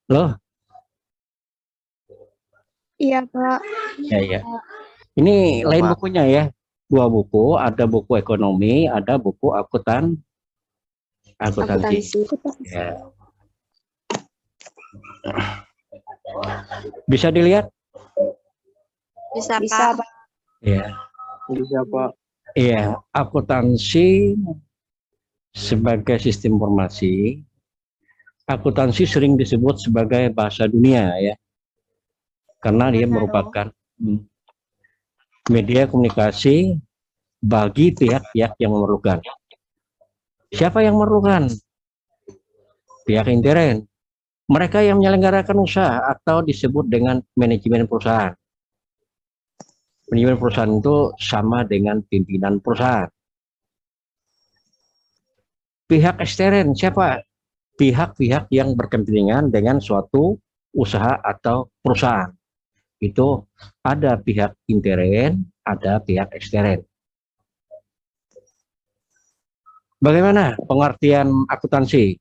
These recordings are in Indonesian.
Loh, Iya, Pak. ya ya. Ini Iya, lain Pak. bukunya ya. Dua buku, ada buku ekonomi, ada buku akuntansi. Akuntansi. Ya. Bisa dilihat? Bisa, Pak. Ya. Bisa, Pak. Iya, akuntansi sebagai sistem informasi, akuntansi sering disebut sebagai bahasa dunia ya, karena dia merupakan media komunikasi bagi pihak-pihak yang memerlukan. Siapa yang memerlukan? Pihak intern. Mereka yang menyelenggarakan usaha atau disebut dengan manajemen perusahaan. Manajemen perusahaan itu sama dengan pimpinan perusahaan. Pihak ekstern siapa? Pihak-pihak yang berkepentingan dengan suatu usaha atau perusahaan. Itu ada pihak intern, ada pihak ekstern. Bagaimana pengertian akuntansi?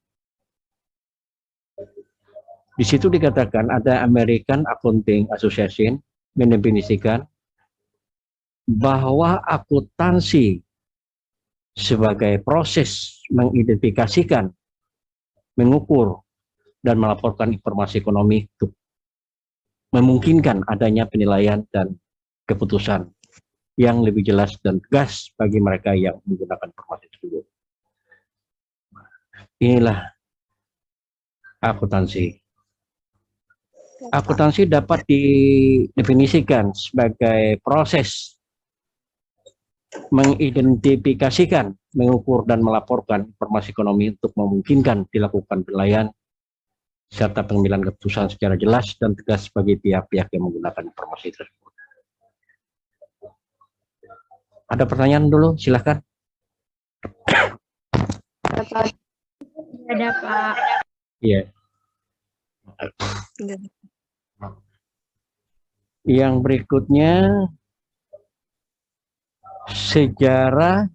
Di situ dikatakan ada American Accounting Association mendefinisikan bahwa akuntansi sebagai proses mengidentifikasikan, mengukur, dan melaporkan informasi ekonomi untuk memungkinkan adanya penilaian dan keputusan yang lebih jelas dan tegas bagi mereka yang menggunakan informasi tersebut. Inilah akuntansi. Akuntansi dapat didefinisikan sebagai proses mengidentifikasikan, mengukur, dan melaporkan informasi ekonomi untuk memungkinkan dilakukan penilaian serta pengambilan keputusan secara jelas dan tegas bagi pihak-pihak yang menggunakan informasi tersebut. Ada pertanyaan dulu, silahkan. Ada, Pak. Iya. Yang berikutnya, sejarah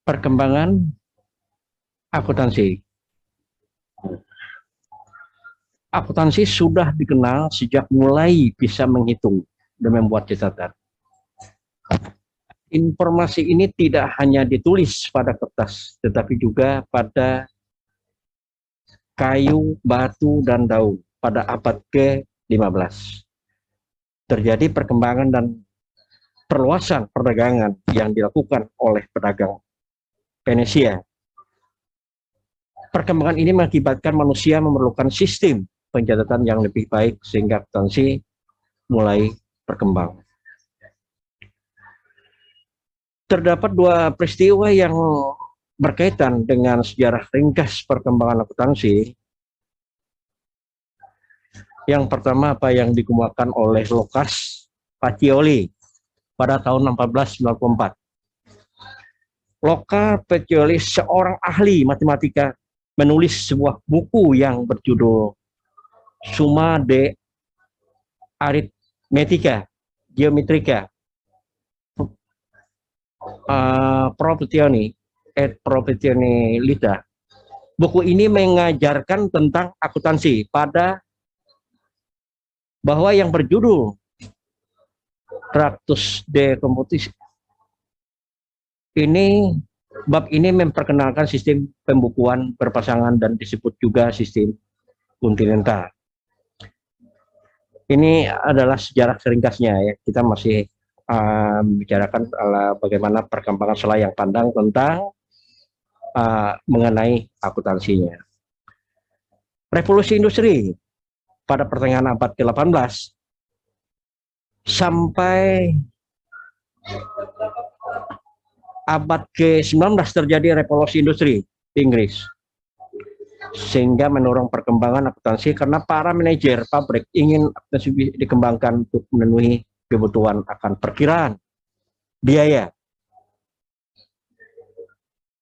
perkembangan akuntansi. Akuntansi sudah dikenal sejak mulai bisa menghitung dan membuat catatan. Informasi ini tidak hanya ditulis pada kertas, tetapi juga pada kayu, batu, dan daun pada abad ke-15. Terjadi perkembangan dan perluasan perdagangan yang dilakukan oleh pedagang Venesia. Perkembangan ini mengakibatkan manusia memerlukan sistem pencatatan yang lebih baik sehingga akuntansi mulai berkembang. Terdapat dua peristiwa yang berkaitan dengan sejarah ringkas perkembangan akuntansi. Yang pertama apa yang dikemukakan oleh Lucas Pacioli pada tahun 1494. Lucas Pacioli, seorang ahli matematika, menulis sebuah buku yang berjudul Summa de Arithmetica Geometrica Professioni et Professionalita. Buku ini mengajarkan tentang akuntansi pada bahwa yang berjudul Tractus de Computis ini, bab ini memperkenalkan sistem pembukuan berpasangan dan disebut juga sistem kontinental. Ini adalah sejarah seringkasnya ya. Kita masih membicarakan bagaimana perkembangan selayang pandang tentang mengenai akuntansinya. Revolusi industri pada pertengahan abad ke-18 sampai abad ke-19 terjadi revolusi industri di Inggris, sehingga mendorong perkembangan akuntansi karena para manajer pabrik ingin akuntansi dikembangkan untuk memenuhi kebutuhan akan perkiraan biaya.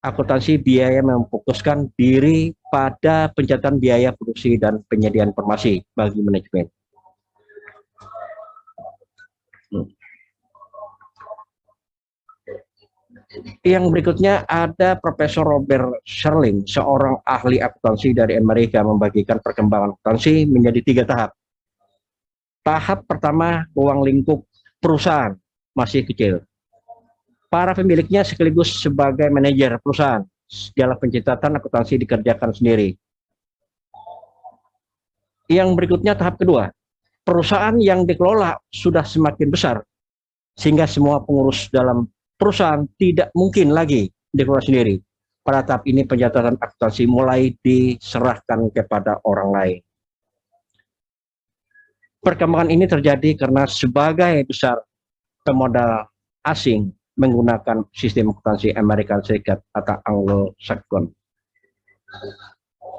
Akuntansi biaya memfokuskan diri pada pencatatan biaya produksi dan penyediaan informasi bagi manajemen. Yang berikutnya ada Profesor Robert Sherling, seorang ahli akuntansi dari Amerika, membagikan perkembangan akuntansi menjadi 3 tahap. Tahap pertama, ruang lingkup perusahaan masih kecil. Para pemiliknya sekaligus sebagai manajer perusahaan. Segala pencatatan akuntansi dikerjakan sendiri. Yang berikutnya tahap kedua, perusahaan yang dikelola sudah semakin besar, sehingga semua pengurus dalam perusahaan tidak mungkin lagi dikelola sendiri. Pada tahap ini pencatatan akuntansi mulai diserahkan kepada orang lain. Perkembangan ini terjadi karena sebagai besar pemodal asing menggunakan sistem akuntansi Amerika Serikat atau Anglo-Saxon.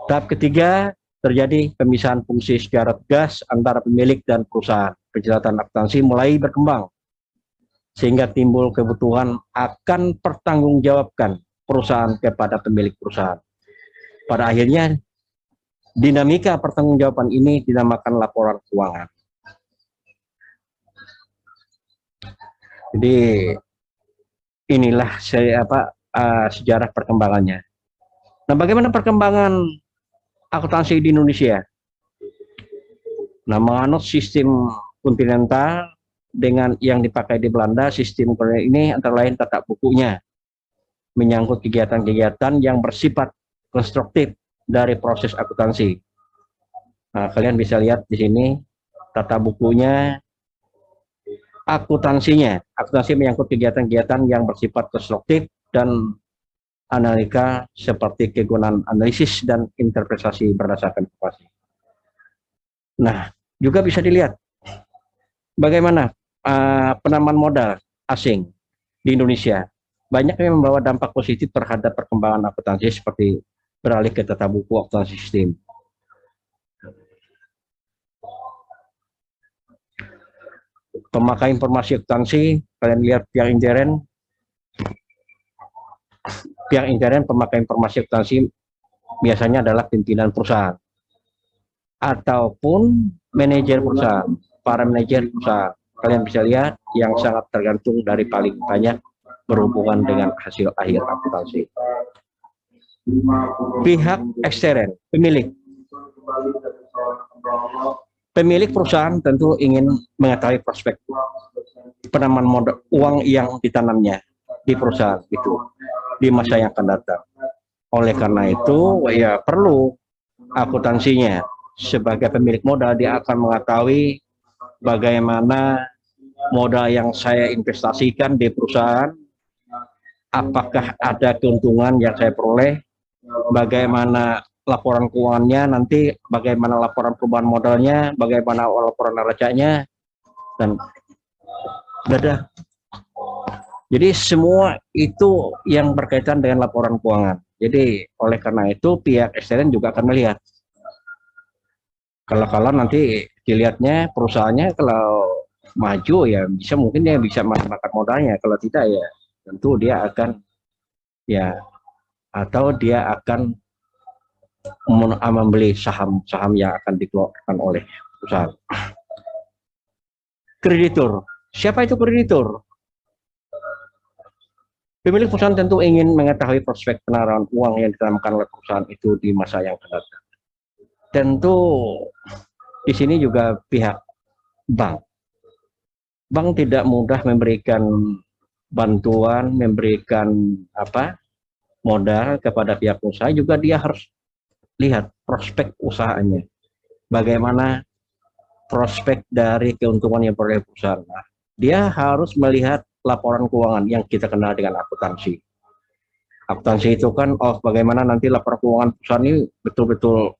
Tahap ketiga, terjadi pemisahan fungsi secara tegas antara pemilik dan perusahaan. Pencatatan akuntansi mulai berkembang, sehingga timbul kebutuhan akan pertanggungjawabkan perusahaan kepada pemilik perusahaan. Pada akhirnya, dinamika pertanggungjawaban ini dinamakan laporan keuangan. Jadi inilah sejarah perkembangannya. Nah, bagaimana perkembangan akuntansi di Indonesia? Nah, menganut sistem kontinental dengan yang dipakai di Belanda, sistem ini antara lain tata bukunya menyangkut kegiatan-kegiatan yang bersifat konstruktif dari proses akuntansi. Nah, kalian bisa lihat di sini tata bukunya, akuntansinya. Akuntansi menyangkut kegiatan-kegiatan yang bersifat konstruktif dan analika seperti kegunaan analisis dan interpretasi berdasarkan informasi. Nah, juga bisa dilihat bagaimana penanaman modal asing di Indonesia banyak yang membawa dampak positif terhadap perkembangan akuntansi, seperti beralih ke tata buku akuntansi sistem. Pemakai informasi akuntansi, kalian lihat pihak intern pemakai informasi akuntansi biasanya adalah pimpinan perusahaan ataupun manajer perusahaan, para manajer perusahaan. Kalian bisa lihat yang sangat tergantung dari paling banyak berhubungan dengan hasil akhir akuntansi. Pihak ekstern, pemilik perusahaan tentu ingin mengetahui prospek penanaman modal uang yang ditanamnya di perusahaan itu di masa yang akan datang. Oleh karena itu, ya perlu akuntansinya. Sebagai pemilik modal, dia akan mengetahui bagaimana modal yang saya investasikan di perusahaan, apakah ada keuntungan yang saya peroleh, bagaimana laporan keuangannya nanti, bagaimana laporan perubahan modalnya, bagaimana laporan neracanya, dan ada. Jadi semua itu yang berkaitan dengan laporan keuangan. Jadi oleh karena itu pihak ekstern juga akan melihat. Kalau nanti dilihatnya perusahaannya kalau maju ya bisa, mungkin dia bisa makan modalnya. Kalau tidak ya tentu dia akan ya, atau dia akan membeli saham-saham yang akan dikeluarkan oleh perusahaan. Kreditur. Siapa itu kreditur? Pemilik perusahaan tentu ingin mengetahui prospek penanaman uang yang ditanamkan oleh perusahaan itu di masa yang akan datang. Tentu di sini juga pihak bank. Bank tidak mudah memberikan bantuan, memberikan modal kepada pihak usaha. Juga dia harus lihat prospek usahanya. Bagaimana prospek dari keuntungan yang diperoleh perusahaan. Nah, dia harus melihat laporan keuangan yang kita kenal dengan akuntansi. Akuntansi itu kan, bagaimana nanti laporan keuangan perusahaan ini betul-betul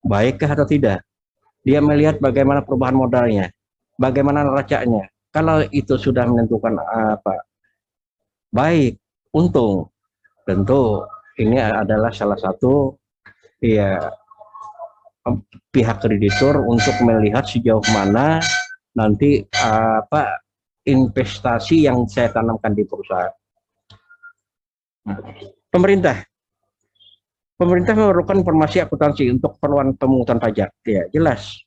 baikkah atau tidak. Dia melihat bagaimana perubahan modalnya, bagaimana neracanya. Kalau itu sudah menentukan baik, untung, tentu ini adalah salah satu pihak kreditur untuk melihat sejauh mana nanti investasi yang saya tanamkan di perusahaan. Pemerintah memerlukan informasi akuntansi untuk keperluan pemungutan pajak. Ya, jelas.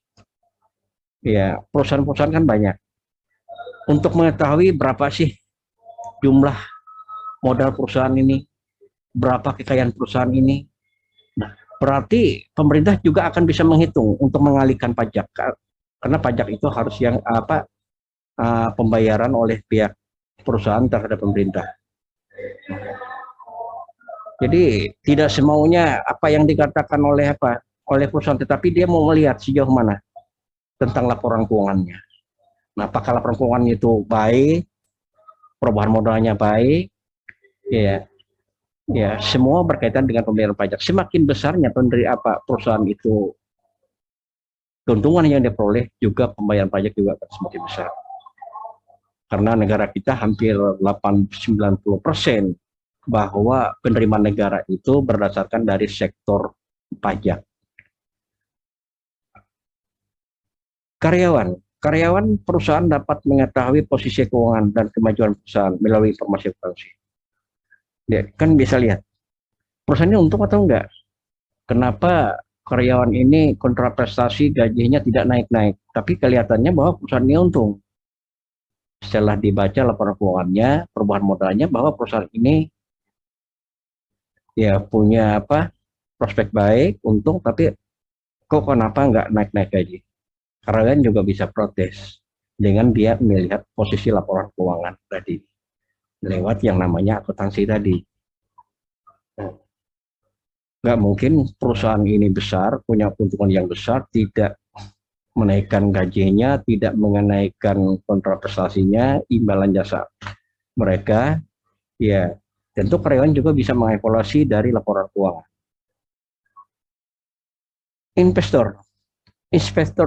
Ya, perusahaan-perusahaan kan banyak. Untuk mengetahui berapa sih jumlah modal perusahaan ini, berapa kekayaan perusahaan ini. Nah, berarti pemerintah juga akan bisa menghitung untuk mengalihkan pajak, karena pajak itu harus yang pembayaran oleh pihak perusahaan terhadap pemerintah. Jadi tidak semaunya apa yang dikatakan oleh perusahaan, tetapi dia mau melihat sejauh mana tentang laporan keuangannya. Nah, apakah laporan keuangannya itu baik, perubahan modalnya baik, ya semua berkaitan dengan pembayaran pajak. Semakin besarnya perusahaan itu keuntungan yang diperoleh, juga pembayaran pajak juga akan semakin besar. Karena negara kita hampir 80-90% bahwa penerimaan negara itu berdasarkan dari sektor pajak. Karyawan perusahaan dapat mengetahui posisi keuangan dan kemajuan perusahaan melalui informasi akuntansi. Ya, kan bisa lihat perusahaannya untung atau enggak. Kenapa karyawan ini kontraprestasi gajinya tidak naik-naik, tapi kelihatannya bahwa perusahaannya untung. Setelah dibaca laporan keuangannya, perubahan modalnya, bahwa perusahaan ini ya punya prospek baik, untung, tapi kok kenapa nggak naik-naik gaji. Karyawan juga bisa protes dengan dia melihat posisi laporan keuangan tadi lewat yang namanya akuntansi tadi. Nggak mungkin perusahaan ini besar, punya keuntungan yang besar, tidak menaikkan gajinya, tidak menaikkan kontraprestasinya, imbalan jasa mereka. Ya, tentu karyawan juga bisa mengevaluasi dari laporan keuangan. Investor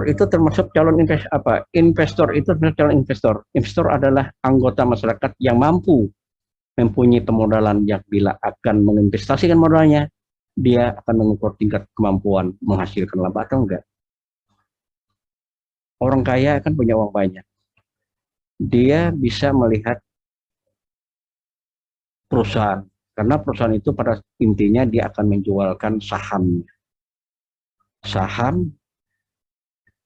itu termasuk calon investor. Investor itu termasuk calon investor. Investor adalah anggota masyarakat yang mampu mempunyai pemodalan yang bila akan menginvestasikan modalnya, dia akan mengukur tingkat kemampuan menghasilkan laba atau enggak. Orang kaya kan punya uang banyak. Dia bisa melihat perusahaan, karena perusahaan itu pada intinya dia akan menjualkan saham.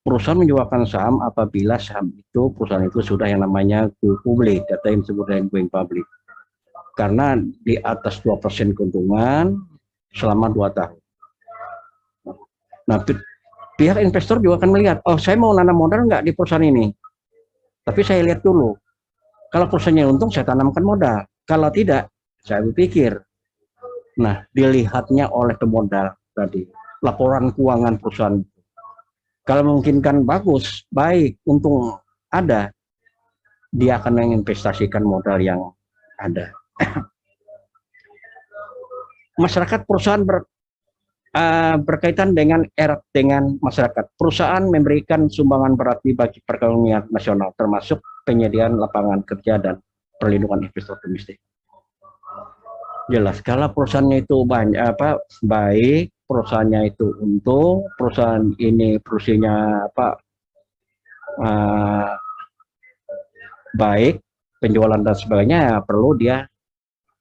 Perusahaan menjualkan saham apabila saham itu, perusahaan itu sudah yang namanya go public, atau yang disebut dengan going public. Karena di atas 2% keuntungan selama 2 tahun. Nah, pihak investor juga akan melihat, oh saya mau nanam modal nggak di perusahaan ini? Tapi saya lihat dulu, kalau perusahaannya untung saya tanamkan modal, kalau tidak saya berpikir. Nah, dilihatnya oleh pemodal tadi, laporan keuangan perusahaan. Kalau memungkinkan bagus, baik, untung ada, dia akan menginvestasikan modal yang ada. Masyarakat perusahaan berkaitan dengan erat dengan masyarakat. Perusahaan memberikan sumbangan berarti bagi perekonomian nasional, termasuk penyediaan lapangan kerja dan perlindungan investor domestik. Jelas, kalau perusahaannya itu baik, perusahaannya itu untung, perusahaan ini produksinya baik, penjualan dan sebagainya, perlu dia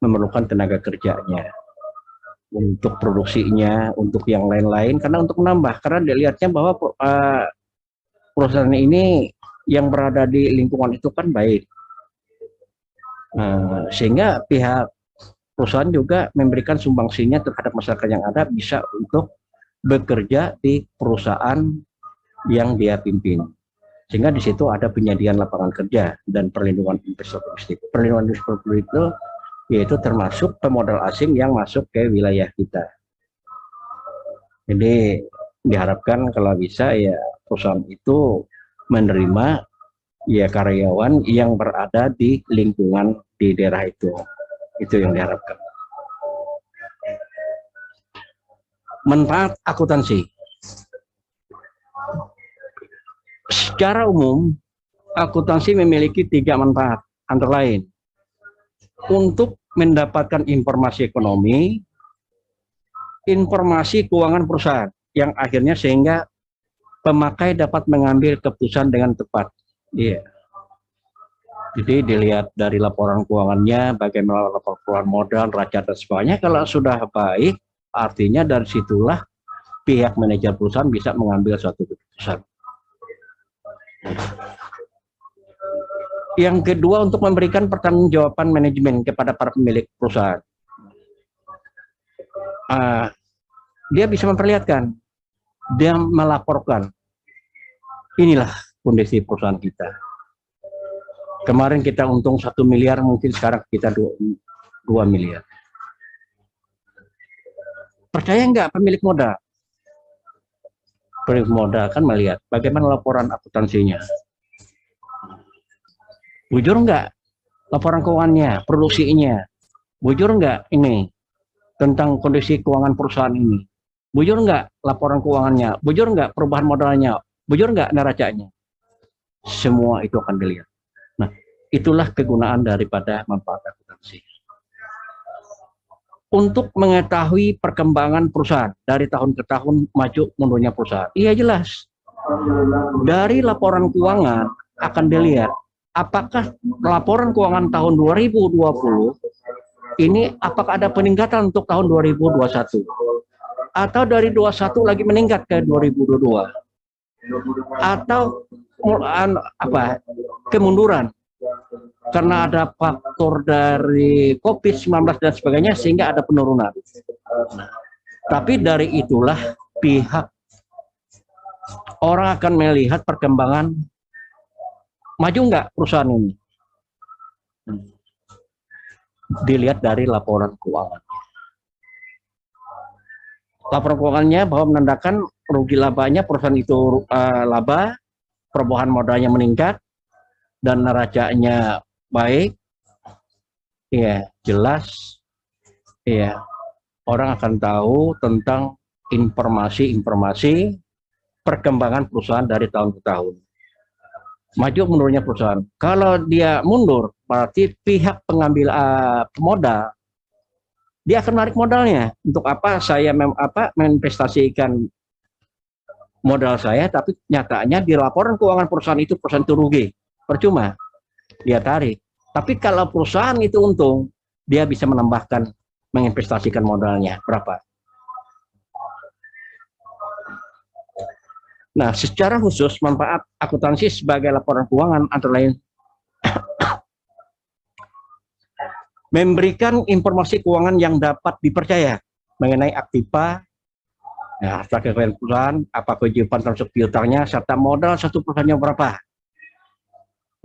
memerlukan tenaga kerjanya untuk produksinya, untuk yang lain-lain, karena untuk menambah, karena dilihatnya bahwa perusahaan ini yang berada di lingkungan itu kan baik, sehingga pihak perusahaan juga memberikan sumbangsinya terhadap masyarakat yang ada, bisa untuk bekerja di perusahaan yang dia pimpin, sehingga di situ ada penyediaan lapangan kerja dan perlindungan investor domestik. Perlindungan investor domestik itu yaitu termasuk pemodal asing yang masuk ke wilayah kita. Jadi diharapkan kalau bisa ya perusahaan itu menerima ya karyawan yang berada di lingkungan di daerah itu yang diharapkan. Manfaat akuntansi. Secara umum, akuntansi memiliki 3 manfaat, antara lain untuk mendapatkan informasi ekonomi, informasi keuangan perusahaan, yang akhirnya sehingga pemakai dapat mengambil keputusan dengan tepat. Jadi dilihat dari laporan keuangannya, bagaimana laporan modal, raca dan sebagainya. Kalau sudah baik, artinya dari situlah pihak manajer perusahaan bisa mengambil suatu keputusan. Yang kedua, untuk memberikan pertanggungjawaban manajemen kepada para pemilik perusahaan. Dia bisa memperlihatkan, dia melaporkan, inilah kondisi perusahaan kita. Kemarin kita untung 1 miliar, mungkin sekarang kita 2 miliar. Percaya nggak pemilik modal? Pemilik modal kan melihat bagaimana laporan akuntansinya. Bujur nggak laporan keuangannya, produksinya? Bujur nggak ini tentang kondisi keuangan perusahaan ini? Bujur nggak laporan keuangannya? Bujur nggak perubahan modalnya? Bujur nggak neracanya? Semua itu akan dilihat. Nah, itulah kegunaan daripada manfaat akuntansi. Untuk mengetahui perkembangan perusahaan dari tahun ke tahun, maju mundurnya perusahaan. Iya jelas. Dari laporan keuangan akan dilihat apakah laporan keuangan tahun 2020 ini apakah ada peningkatan untuk tahun 2021 atau dari 21 lagi meningkat ke 2022 atau kemunduran karena ada faktor dari COVID-19 dan sebagainya sehingga ada penurunan. Tapi dari itulah pihak orang akan melihat perkembangan maju nggak perusahaan ini. Dilihat dari laporan keuangan. Laporan keuangannya bahwa menandakan rugi labanya perusahaan itu laba, perubahan modalnya meningkat, dan neracanya baik, ya jelas, ya orang akan tahu tentang informasi-informasi perkembangan perusahaan dari tahun ke tahun. Maju mundurnya perusahaan. Kalau dia mundur, berarti pihak pengambil modal dia akan menarik modalnya. Untuk apa saya menginvestasikan modal saya, tapi nyatanya di laporan keuangan perusahaan itu rugi, percuma dia tarik. Tapi kalau perusahaan itu untung, dia bisa menambahkan, menginvestasikan modalnya berapa. Nah, secara khusus manfaat akuntansi sebagai laporan keuangan antara lain memberikan informasi keuangan yang dapat dipercaya mengenai aktiva, harta kekayaan perusahaan, apa kewajiban termasuk piutangnya, serta modal satu perusahaannya berapa.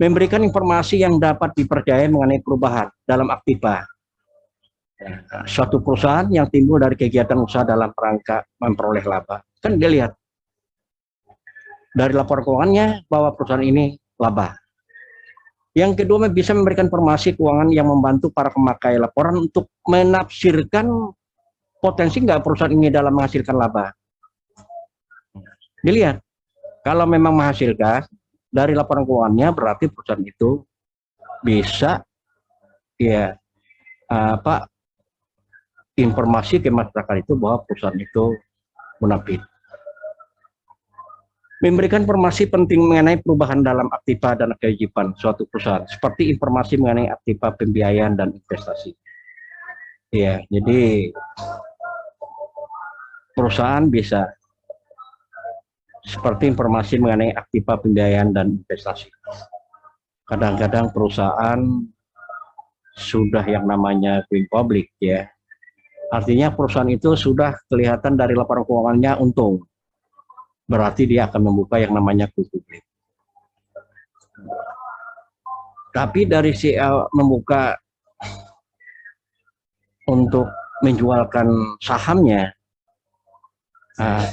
Memberikan informasi yang dapat dipercaya mengenai perubahan dalam aktiva suatu perusahaan yang timbul dari kegiatan usaha dalam rangka memperoleh laba. Kan dilihat dari laporan keuangannya bahwa perusahaan ini laba. Yang kedua, bisa memberikan informasi keuangan yang membantu para pemakai laporan untuk menafsirkan potensi nggak perusahaan ini dalam menghasilkan laba. Dilihat, kalau memang menghasilkan dari laporan keuangannya berarti perusahaan itu bisa ya informasi ke masyarakat itu bahwa perusahaan itu munafik. Memberikan informasi penting mengenai perubahan dalam aktiva dan kewajiban suatu perusahaan, seperti informasi mengenai aktiva pembiayaan dan investasi. Ya, jadi perusahaan bisa seperti informasi mengenai aktiva pembiayaan dan investasi. Kadang-kadang perusahaan sudah yang namanya going public ya. Artinya perusahaan itu sudah kelihatan dari laporan keuangannya untung. Berarti dia akan membuka yang namanya go public. Tapi dari membuka untuk menjualkan sahamnya,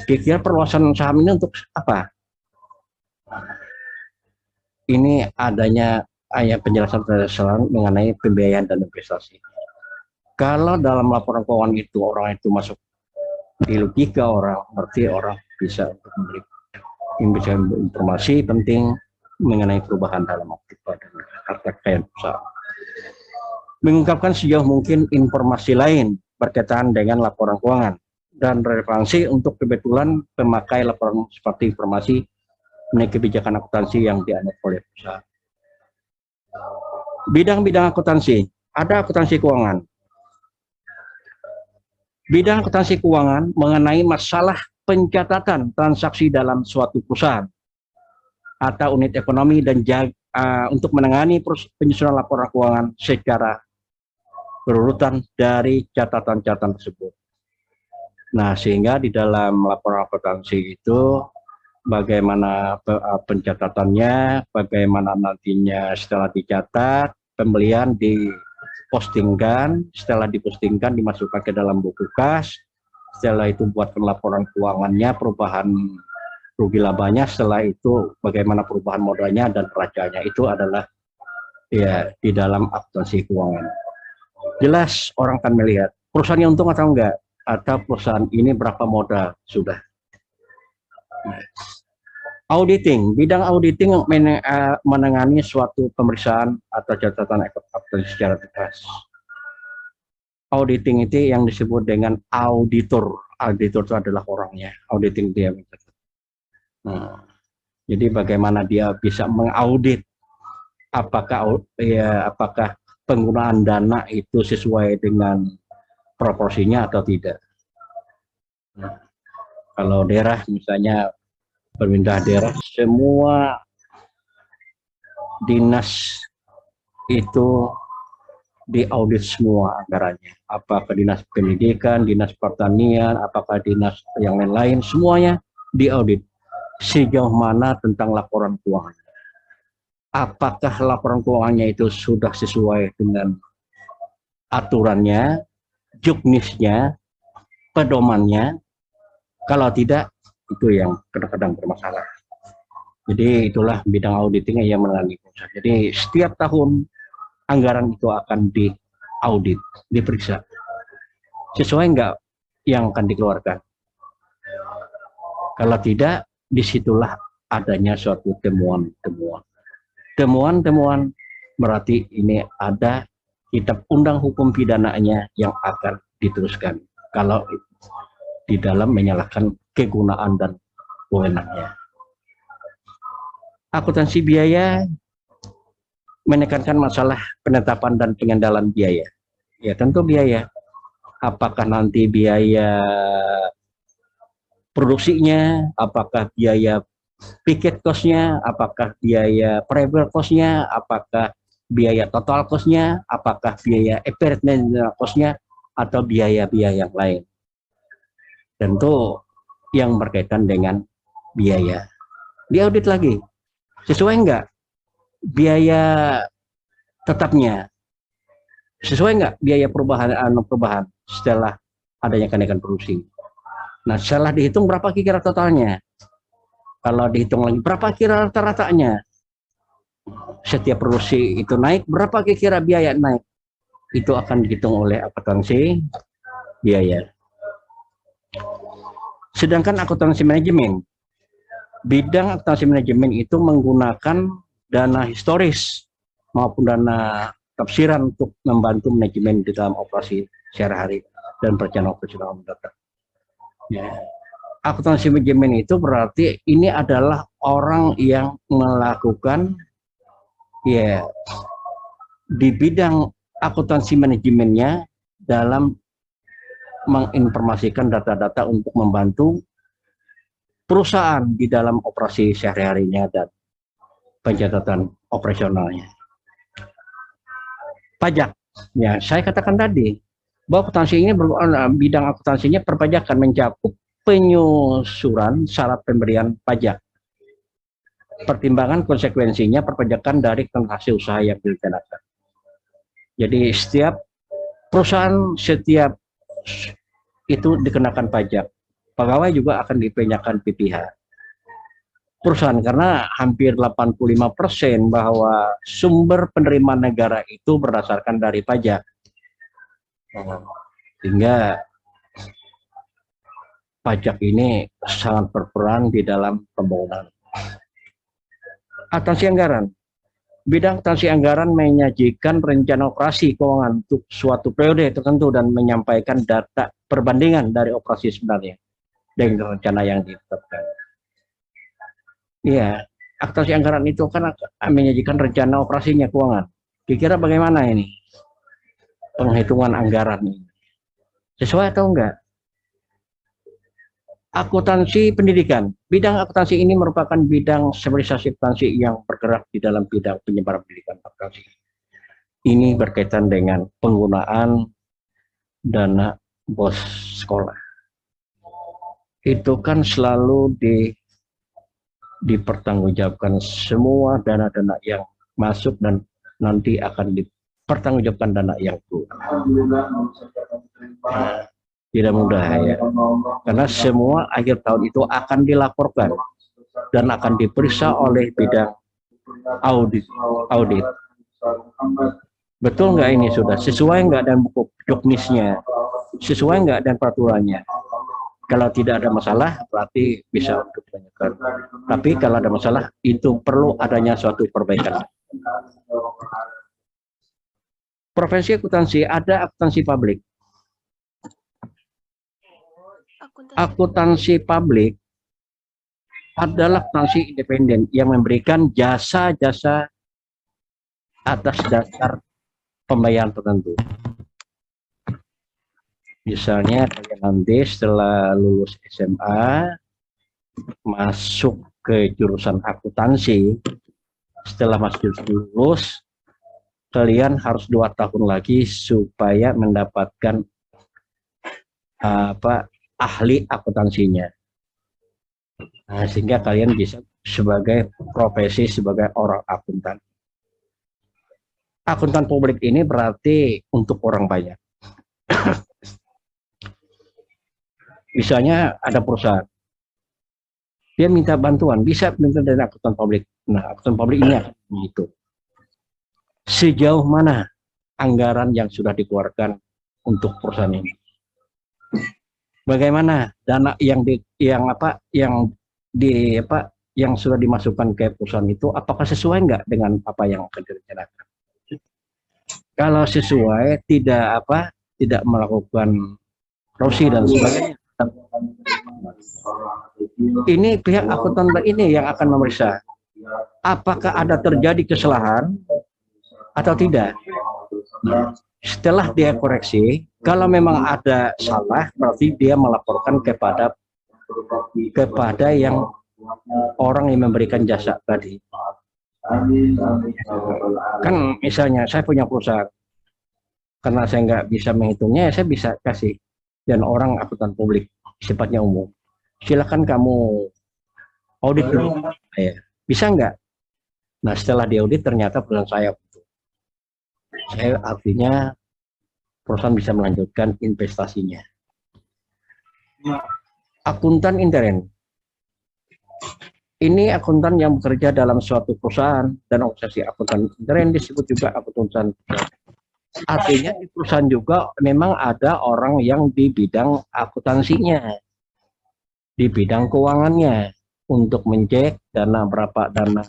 kira-kira perluasan saham ini untuk apa? Ini adanya penjelasan mengenai pembiayaan dan investasi. Kalau dalam laporan keuangan itu orang itu masuk di logika orang, berarti orang bisa untuk memberikan informasi penting mengenai perubahan dalam aktiva dan harta kekayaan perusahaan. Mengungkapkan sejauh mungkin informasi lain berkaitan dengan laporan keuangan dan relevansi untuk kebetulan pemakai laporan seperti informasi mengenai kebijakan akuntansi yang dianut oleh perusahaan. Bidang-bidang akuntansi, ada akuntansi keuangan. Bidang akuntansi keuangan mengenai masalah pencatatan transaksi dalam suatu perusahaan atau unit ekonomi dan untuk menangani penyusunan laporan keuangan secara berurutan dari catatan-catatan tersebut. Nah, sehingga di dalam laporan akuntansi itu bagaimana pencatatannya, bagaimana nantinya setelah dicatat, pembelian dipostingkan, setelah dipostingkan dimasukkan ke dalam buku kas, setelah itu buatkan laporan keuangannya, perubahan rugi labanya, setelah itu bagaimana perubahan modalnya dan neracanya, itu adalah ya di dalam akuntansi keuangan. Jelas orang akan melihat perusahaannya untung atau enggak, atau perusahaan ini berapa modal sudah. Auditing, bidang auditing menangani suatu pemeriksaan atau catatan akuntansi secara tegas. Auditing itu yang disebut dengan auditor. Auditor itu adalah orangnya, auditing dia. Nah, jadi bagaimana dia bisa mengaudit apakah penggunaan dana itu sesuai dengan proporsinya atau tidak. Nah, kalau daerah misalnya pemerintah daerah, semua dinas itu diaudit semua anggarannya. Apakah dinas pendidikan, dinas pertanian, apakah dinas yang lain-lain, semuanya diaudit. Sejauh mana tentang laporan keuangan. Apakah laporan keuangannya itu sudah sesuai dengan aturannya, juknisnya, pedomannya. Kalau tidak, itu yang kadang-kadang bermasalah. Jadi itulah bidang auditing yang menangani perusahaan. Jadi setiap tahun anggaran itu akan diaudit, diperiksa. Sesuai enggak yang akan dikeluarkan? Kalau tidak, disitulah adanya suatu temuan-temuan. Temuan-temuan berarti ini ada kitab undang hukum pidananya yang akan diteruskan kalau di dalam menyalahkan kegunaan dan wewenangnya. Akuntansi biaya menekankan masalah penetapan dan pengendalian biaya. Ya tentu biaya. Apakah nanti biaya produksinya, apakah biaya picket cost-nya, apakah biaya variable cost-nya, apakah biaya total cost-nya, apakah biaya apparent cost-nya, atau biaya-biaya yang lain. Tentu yang berkaitan dengan biaya. Diaudit lagi, sesuai enggak biaya tetapnya, sesuai enggak biaya perubahan setelah adanya kenaikan produksi. Nah, setelah dihitung berapa kira totalnya? Kalau dihitung lagi berapa kira rata-ratanya? Setiap produksi itu naik, berapa kira biaya naik? Itu akan dihitung oleh akuntansi biaya. Sedangkan akuntansi manajemen, bidang akuntansi manajemen itu menggunakan dana historis maupun dana tafsiran untuk membantu manajemen di dalam operasi sehari-hari dan perencanaan operasional mendatang. Ya. Akuntansi manajemen itu berarti ini adalah orang yang melakukan ya di bidang akuntansi manajemennya dalam menginformasikan data-data untuk membantu perusahaan di dalam operasi sehari-harinya dan pencatatan operasionalnya. Pajak, ya saya katakan tadi bahwa akuntansi ini bidang akuntansinya perpajakan mencakup penyusuran syarat pemberian pajak, pertimbangan konsekuensinya perpajakan dari hasil usaha yang direncanakan. Jadi setiap perusahaan setiap itu dikenakan pajak, pegawai juga akan dikenakan PPh. Perusahaan karena hampir 85% bahwa sumber penerimaan negara itu berdasarkan dari pajak, sehingga pajak ini sangat berperan di dalam pembangunan. Akuntansi anggaran, bidang akuntansi anggaran menyajikan rencana operasi keuangan untuk suatu periode tertentu dan menyampaikan data perbandingan dari operasi sebenarnya dengan rencana yang ditetapkan. Ya, akuntansi anggaran itu kan menyajikan rencana operasinya keuangan. Kira-kira bagaimana ini penghitungan anggaran ini? Sesuai atau enggak? Akuntansi pendidikan. Bidang akuntansi ini merupakan bidang spesialisasi akuntansi yang bergerak di dalam bidang penyebaran pendidikan akuntansi. Ini berkaitan dengan penggunaan dana bos sekolah. Itu kan selalu dipertanggungjawabkan semua dana-dana yang masuk dan nanti akan dipertanggungjawabkan dana yang keluar. Tidak mudah ya, karena semua akhir tahun itu akan dilaporkan dan akan diperiksa oleh bidang audit. Betul nggak ini sudah sesuai nggak dan buku juknisnya, sesuai nggak dan peraturannya. Kalau tidak ada masalah berarti bisa untuk ditanyakan. Tapi kalau ada masalah itu perlu adanya suatu perbaikan. Profesi akuntansi, ada akuntansi publik. Akuntansi publik adalah akuntansi independen yang memberikan jasa-jasa atas dasar pembayaran tertentu. Misalnya kalian nanti setelah lulus SMA masuk ke jurusan akuntansi, setelah masuk lulus kalian harus 2 tahun lagi supaya mendapatkan ahli akuntansinya. Nah, sehingga kalian bisa sebagai profesi sebagai orang akuntan. Akuntan publik ini berarti untuk orang banyak. Misalnya ada perusahaan, dia minta bantuan, bisa minta dari akuntan publik. Nah, akuntan publik ini akan begitu. Sejauh mana anggaran yang sudah dikeluarkan untuk perusahaan ini? Bagaimana dana yang sudah dimasukkan ke perusahaan itu apakah sesuai nggak dengan apa yang akan direncanakan? Kalau sesuai, tidak melakukan korupsi dan sebagainya. Ini pihak akuntan ini yang akan memeriksa apakah ada terjadi kesalahan atau tidak. Setelah dia koreksi, kalau memang ada salah, berarti dia melaporkan kepada yang orang yang memberikan jasa tadi. Kan misalnya saya punya perusahaan, karena saya nggak bisa menghitungnya, saya bisa kasih dan orang akuntan publik sifatnya umum. Silakan kamu audit dulu, bisa nggak? Nah setelah diaudit ternyata perusahaan saya artinya perusahaan bisa melanjutkan investasinya. Akuntan intern. Ini akuntan yang bekerja dalam suatu perusahaan dan organisasi. Akuntan intern disebut juga akuntan. Artinya di perusahaan juga memang ada orang yang di bidang akuntansinya, di bidang keuangannya, untuk mencek dana berapa dana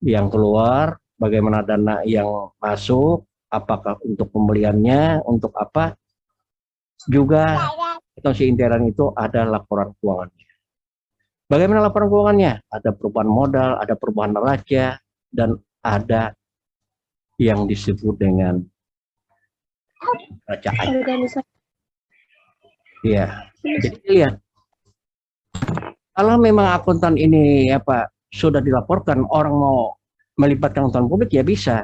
yang keluar, bagaimana dana yang masuk, apakah untuk pembeliannya, untuk apa. Juga akuntansi intern itu ada laporan keuangannya. Bagaimana laporan keuangannya? Ada perubahan modal, ada perubahan neraca, dan ada yang disebut dengan neraca. Ya, jadi lihat. Kalau memang akuntan ini sudah dilaporkan, orang mau melibatkan akuntan publik ya bisa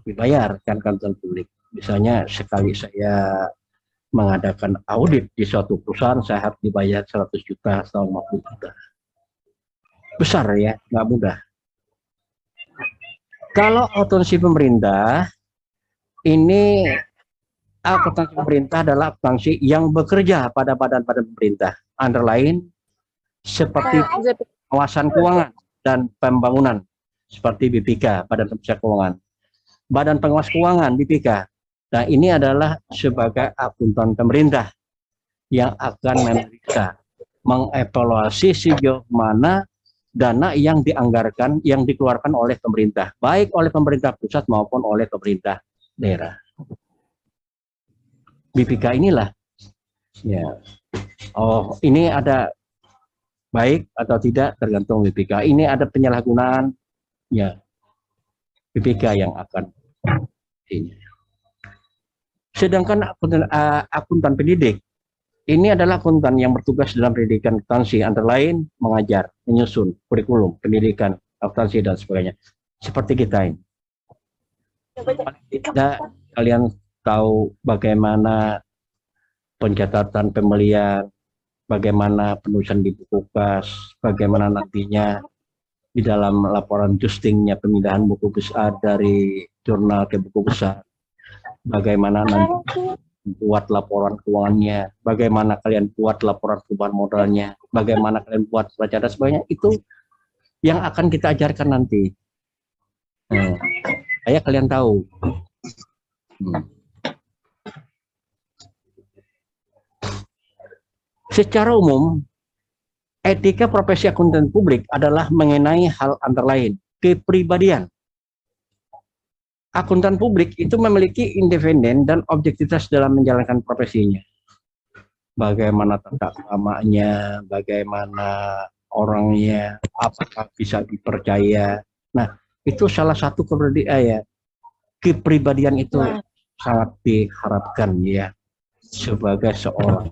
dibayar kan akuntan publik. Misalnya sekali saya mengadakan audit di suatu perusahaan, saya harus dibayar 100 juta atau 50 juta. Besar ya, nggak mudah. Kalau akuntansi pemerintah, ini akuntansi pemerintah adalah akuntansi yang bekerja pada badan-badan pemerintah, antara lain seperti pengawasan keuangan dan pembangunan, seperti BPK, Badan Pemeriksa Keuangan. Badan Pengawas Keuangan, BPK. Nah, ini adalah sebagai akuntan pemerintah yang akan memeriksa, mengevaluasi sejauh mana dana yang dianggarkan, yang dikeluarkan oleh pemerintah, baik oleh pemerintah pusat maupun oleh pemerintah daerah. BPK inilah, ya. Oh, ini ada baik atau tidak tergantung BPK. Ini ada penyalahgunaan, ya. BPK yang akan ini. Sedangkan akuntan pendidik, Ini adalah akuntan yang bertugas dalam pendidikan akuntansi, antara lain mengajar, menyusun kurikulum, pendidikan, akuntansi, dan sebagainya. Seperti kita ini. Tidak, kalian tahu bagaimana pencatatan pembelian, bagaimana penulisan di buku kas, bagaimana nantinya di dalam laporan justingnya pemindahan buku besar dari jurnal ke buku besar, bagaimana nanti buat laporan keuangannya, bagaimana kalian buat laporan perubahan modalnya, bagaimana kalian buat baca dan sebagainya, itu yang akan kita ajarkan nanti. Saya kalian tahu. Secara umum, etika profesi akuntan publik adalah mengenai hal antara lain kepribadian. Akuntan publik itu memiliki independen dan objektivitas dalam menjalankan profesinya. Bagaimana tata keramanya, bagaimana orangnya, apakah bisa dipercaya. Nah, itu salah satu kepribadian itu sangat diharapkan ya sebagai seorang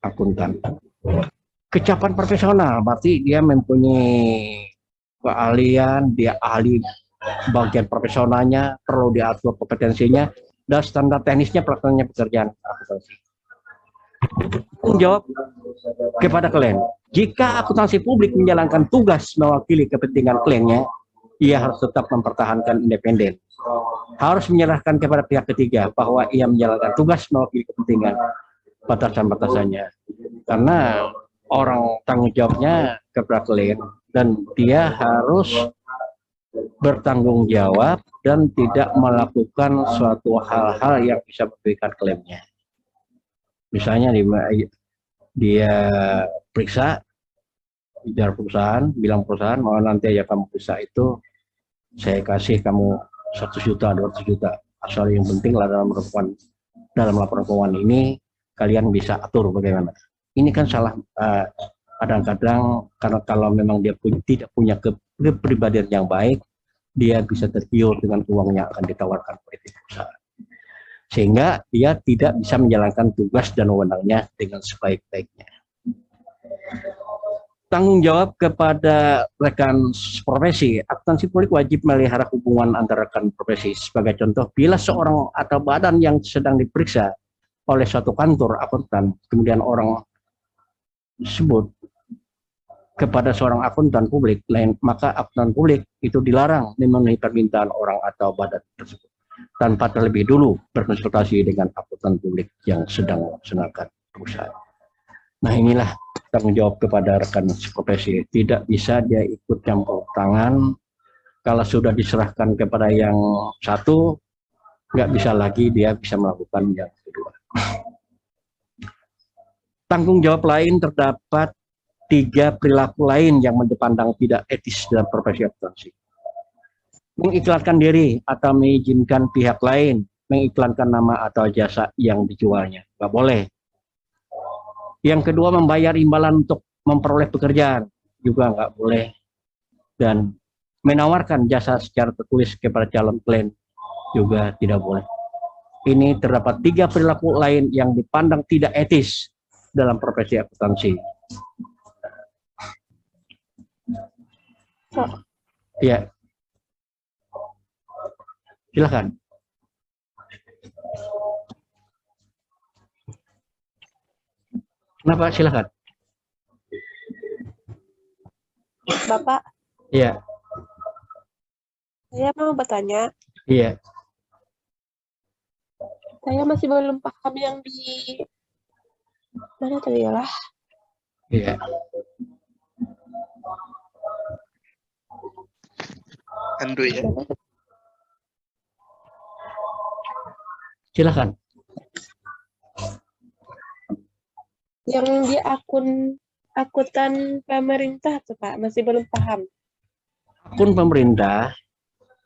akuntan. Kecapan profesional, berarti dia mempunyai keahlian, dia ahli bagian profesionalnya, perlu diatur kompetensinya, dan standar teknisnya pelaksanaannya pekerjaan akuntansi. Tanggung jawab kepada klien. Jika akuntansi publik menjalankan tugas mewakili kepentingan kliennya, ia harus tetap mempertahankan independen. Harus menyerahkan kepada pihak ketiga bahwa ia menjalankan tugas mewakili kepentingan, batasan-batasannya. Karena orang tanggung jawabnya kepada klien dan dia harus bertanggung jawab dan tidak melakukan suatu hal-hal yang bisa merugikan klaimnya. Misalnya dia periksa bicara perusahaan, bilang perusahaan mau nanti aja kamu periksa itu saya kasih kamu 1 juta, 200 juta. Asal yang penting lah dalam laporan keuangan ini kalian bisa atur bagaimana. Ini kan salah kadang-kadang karena kalau memang dia tidak punya kepribadian yang baik, dia bisa tergiur dengan uang yang akan ditawarkan oleh perusahaan. Sehingga dia tidak bisa menjalankan tugas dan wewenangnya dengan sebaik-baiknya. Tanggung jawab kepada rekan profesi. Akuntansi publik wajib melihara hubungan antara rekan profesi. Sebagai contoh, bila seorang atau badan yang sedang diperiksa oleh suatu kantor akuntan, kemudian orang tersebut kepada seorang akuntan publik lain, maka akuntan publik itu dilarang memenuhi permintaan orang atau badan tersebut tanpa terlebih dulu berkonsultasi dengan akuntan publik yang sedang melaksanakan perusahaan. Nah, inilah tanggung jawab kepada rekan profesi. Tidak bisa dia ikut campur tangan. Kalau sudah diserahkan kepada yang satu, nggak bisa lagi dia bisa melakukan yang kedua. Tanggung jawab lain terdapat 3 perilaku lain yang dipandang tidak etis dalam profesi akuntansi. Mengiklankan diri atau mengizinkan pihak lain mengiklankan nama atau jasa yang dijualnya. Nggak boleh. Yang kedua, membayar imbalan untuk memperoleh pekerjaan. Juga nggak boleh. Dan menawarkan jasa secara tertulis kepada calon klien juga tidak boleh. Ini terdapat 3 perilaku lain yang dipandang tidak etis dalam profesi akuntansi. Ya, silakan. Kenapa? Silakan. Bapak, Iya. saya mau bertanya. Iya. Saya masih belum paham yang di mana tadi ya lah. Iya. Andrew ya. Silakan. Yang di akuntan pemerintah tuh Pak, masih belum paham. Akun pemerintah,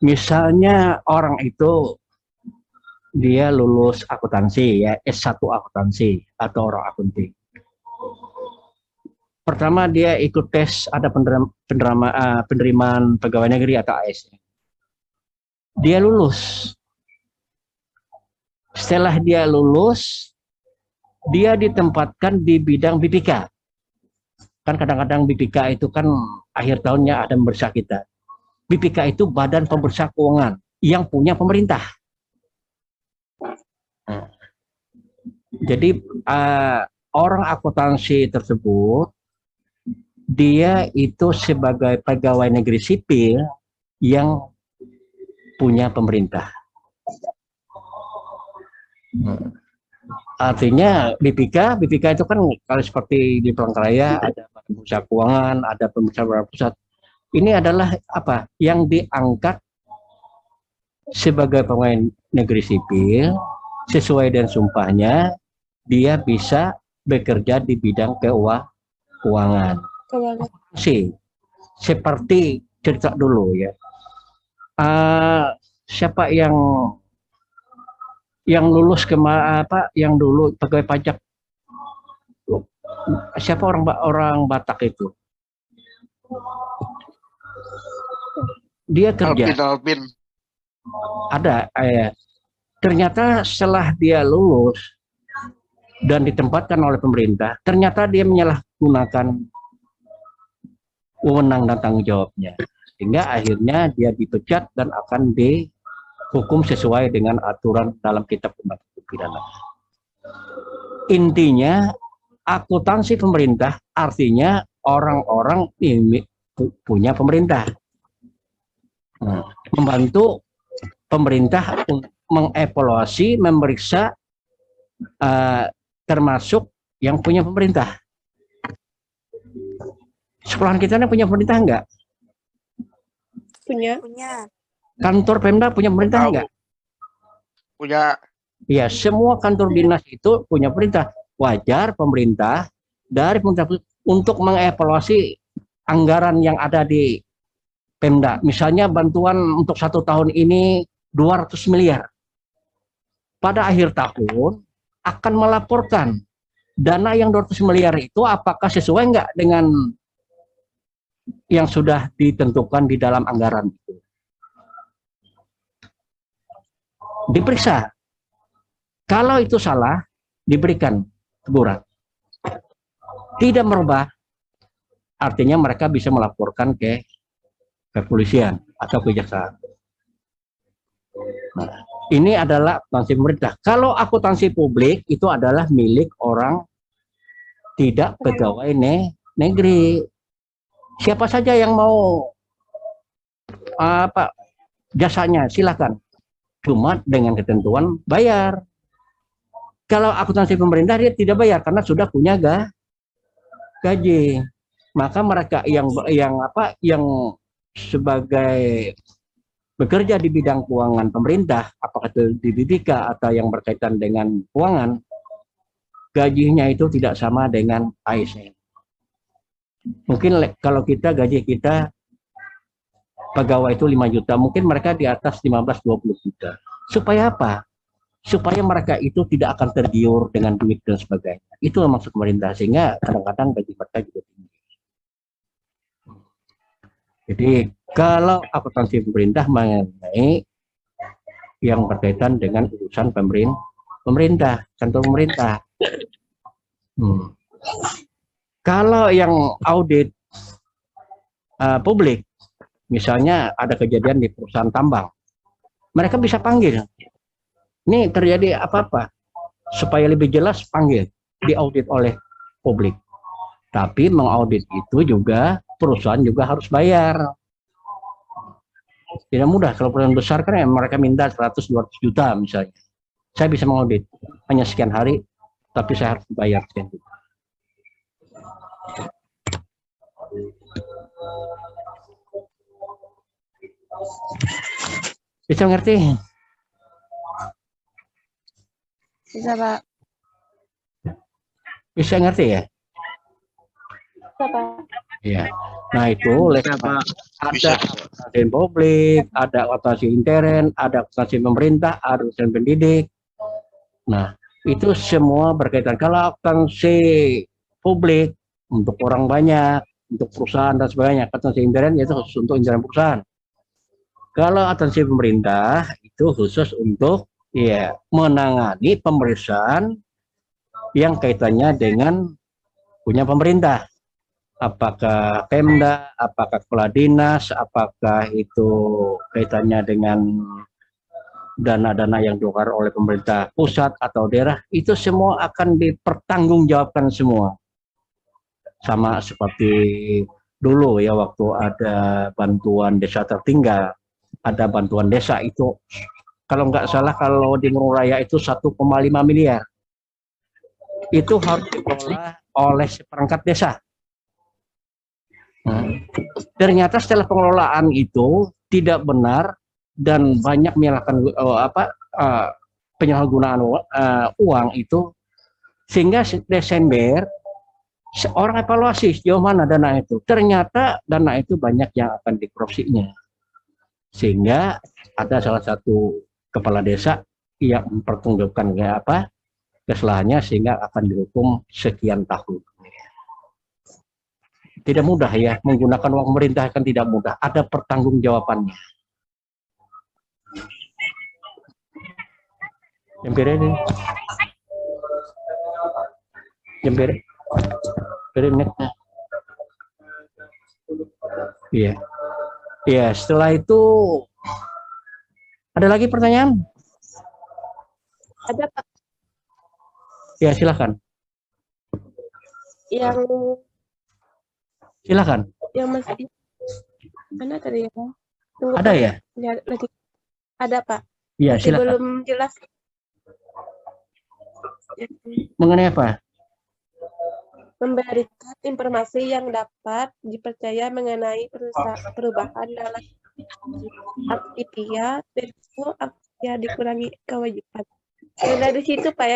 misalnya orang itu dia lulus akuntansi ya, S1 akuntansi atau orang akunting. Pertama dia ikut tes ada penerimaan pegawai negeri atau ASN. Dia lulus. Setelah dia lulus, dia ditempatkan di bidang BPK. Kan kadang-kadang BPK itu kan akhir tahunnya ada pemeriksa kita. BPK itu Badan Pemeriksa Keuangan yang punya pemerintah. Nah, jadi orang akuntansi tersebut dia itu sebagai pegawai negeri sipil yang punya pemerintah. Artinya BPK itu kan kalau seperti di Palangkaraya ada Badan Pemeriksa Keuangan, ada pemeriksa pusat. Ini adalah apa yang diangkat sebagai pegawai negeri sipil sesuai dengan sumpahnya, dia bisa bekerja di bidang keuangan. Seperti cerita dulu ya. Siapa yang lulus yang dulu pegawai pajak, siapa orang Batak itu, dia kerja Alvin. ada ternyata setelah dia lulus dan ditempatkan oleh pemerintah, ternyata dia menyalahgunakan wewenang dan tanggung jawabnya, sehingga akhirnya dia dipecat dan akan dihukum sesuai dengan aturan dalam kitab undang pidana. Intinya akuntansi pemerintah artinya orang-orang ini punya pemerintah, membantu pemerintah mengevaluasi, memeriksa, termasuk yang punya pemerintah. Sekolahan kita punya pemerintah enggak? Punya. Kantor Pemda punya pemerintah enggak? Punya. Ya, semua kantor dinas itu punya pemerintah. Wajar pemerintah dari pemerintah untuk mengevaluasi anggaran yang ada di Pemda. Misalnya bantuan untuk 1 tahun ini 200 miliar. Pada akhir tahun akan melaporkan dana yang 200 miliar itu apakah sesuai enggak dengan yang sudah ditentukan di dalam anggaran itu. Diperiksa. Kalau itu salah, diberikan teguran. Tidak merubah, artinya mereka bisa melaporkan ke kepolisian atau kejaksaan. Nah, ini adalah akuntansi pemerintah. Kalau akuntansi publik itu adalah milik orang tidak pegawai negeri. Siapa saja yang mau jasanya silakan, cuma dengan ketentuan bayar. Kalau akuntansi pemerintah dia tidak bayar karena sudah punya gaji. Maka mereka yang sebagai bekerja di bidang keuangan pemerintah, apakah itu di BPK atau yang berkaitan dengan keuangan, gajinya itu tidak sama dengan ASN. Mungkin kalau gaji kita pegawai itu 5 juta, mungkin mereka di atas 15-20 juta. Supaya apa? Supaya mereka itu tidak akan tergiur dengan duit dan sebagainya. Itu maksud pemerintah, sehingga kadang-kadang gaji mereka juga tinggi. Jadi kalau akuntansi pemerintah mengenai yang berkaitan dengan urusan pemerintah, kantor pemerintah. Kalau yang audit publik, misalnya ada kejadian di perusahaan tambang, mereka bisa panggil. Ini terjadi apa-apa, supaya lebih jelas panggil, diaudit oleh publik. Tapi mengaudit itu juga perusahaan juga harus bayar. Tidak mudah kalau perusahaan besar kan mereka minta 100-200 juta misalnya. Saya bisa mengaudit hanya sekian hari, tapi saya harus bayar sekian juta. Bisa ngerti? Bisa, Pak. Bisa ngerti ya? Bisa, Pak. Ya. Nah itu oleh karena ada akuntansi publik, ada akuntansi intern, ada akuntansi pemerintah, ada akuntansi pendidik. Nah itu semua berkaitan. Kalau akuntansi publik untuk orang banyak, untuk perusahaan dan sebagainya, akuntansi intern itu khusus untuk intern perusahaan. Kalau akuntansi pemerintah itu khusus untuk menangani pemeriksaan yang kaitannya dengan punya pemerintah. Apakah Pemda, apakah kepala dinas, apakah itu kaitannya dengan dana-dana yang dikeluarkan oleh pemerintah pusat atau daerah, itu semua akan dipertanggungjawabkan semua. Sama seperti dulu ya, waktu ada bantuan desa tertinggal, ada bantuan desa itu, kalau nggak salah kalau di Murung Raya itu 1,5 miliar. Itu harus dikelola oleh seperangkat desa. Ternyata setelah pengelolaan itu tidak benar dan banyak menyalahkan penyalahgunaan uang itu, sehingga Desember orang evaluasi sejauh mana dana itu. Ternyata dana itu banyak yang akan dikorupsinya, sehingga ada salah satu kepala desa yang mempertanggungjawabkan kesalahannya, sehingga akan dihukum sekian tahun. Tidak mudah ya, menggunakan uang pemerintah kan tidak mudah, ada pertanggungjawabannya. Jempir ini. Jempir. Netnya. Iya. Iya, setelah itu ada lagi pertanyaan? Ada Pak Ya, silakan. Silakan. yang masih mana tadi ya? Tunggu, Ada Pak. ya? Lihat lagi. Ada Pak. Iya, Masih silakan. belum jelas. Mengenai apa? Memberikan informasi yang dapat dipercaya mengenai perubahan dalam aktivitas dikurangi kewajiban. Yang dari situ Pak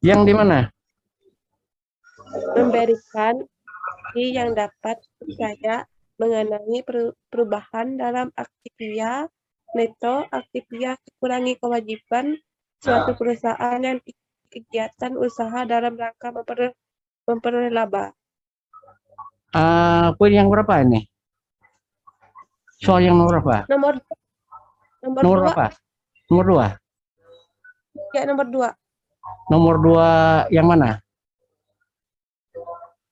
Yang di mana? memberikan yang dapat dipercaya mengenai perubahan dalam aktivitas neto aktivitas dikurangi kewajiban suatu perusahaan yang kegiatan usaha dalam rangka memperoleh laba. Poin yang berapa ini? Soal yang nomor berapa? Nomor Nomor dua. berapa? Nomor 2. Ya, nomor 2. Nomor 2 yang mana?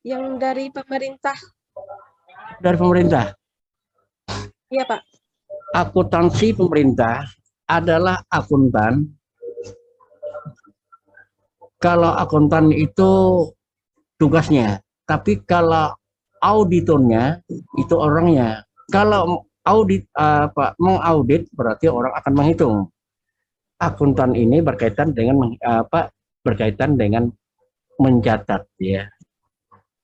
Yang dari pemerintah. Dari pemerintah. Iya, Pak. Akuntansi pemerintah adalah akuntan. Kalau akuntan itu tugasnya, tapi kalau auditornya itu orangnya. Kalau mengaudit berarti orang akan menghitung. Akuntan ini berkaitan dengan mencatat ya.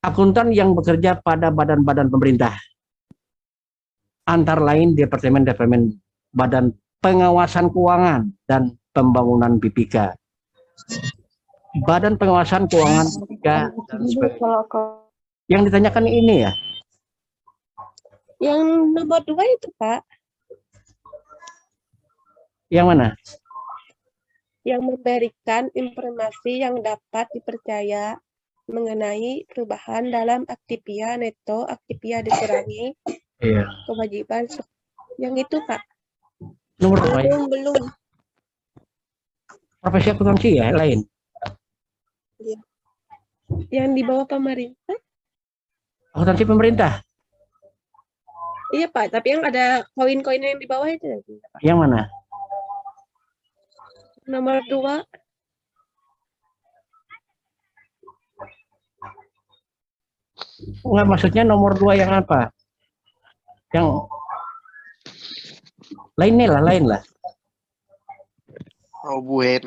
Akuntan yang bekerja pada badan-badan pemerintah, antara lain departemen-departemen Badan Pengawasan Keuangan dan Pembangunan BPK, Badan Pengawasan Keuangan BPK dan sebagainya. Yang ditanyakan ini ya? Yang nomor 2 itu, Pak. Yang mana? Yang memberikan informasi yang dapat dipercaya mengenai perubahan dalam aktivitas neto aktivitas dikurangi kewajiban. Yang itu, Pak. Nomor berapa ya? Belum. Profesi akuntansi ya, lain. Ya. Yang di bawah pemerintah? Akuntansi pemerintah. Iya, Pak. Tapi yang ada koin-koin yang di bawah itu. Yang mana? Nomor 2. Enggak, maksudnya nomor 2 yang apa? Yang lain lah. Oh, buhen.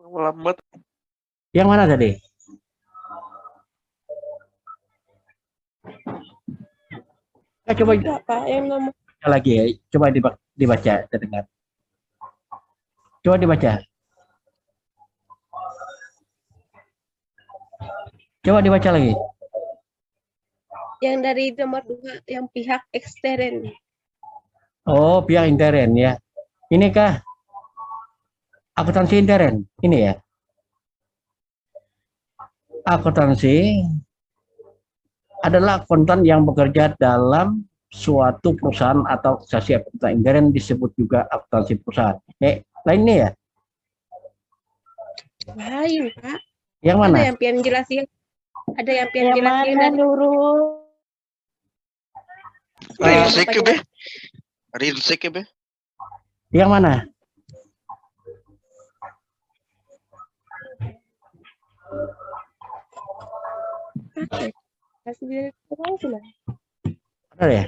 Lambat. Yang mana tadi? Coba Pak, yang nomor lagi ya. Coba dibaca, terdengar. Coba dibaca. Coba dibaca lagi. yang dari nomor 2 yang pihak ekstern. Oh, pihak intern ya. Ini kah akuntansi intern? Ini ya. Akuntansi adalah akuntan yang bekerja dalam suatu perusahaan atau organisasi akuntan intern, disebut juga akuntansi perusahaan. Lainnya ya. Lain, Pak. Yang Ada mana? yang pian jelasin. Ada yang pian Yang jelasin mana dari Nurul? Rinsek ya, Be? Rinsek ya, Be? Yang mana? kasih dia terus lah. Ada ya?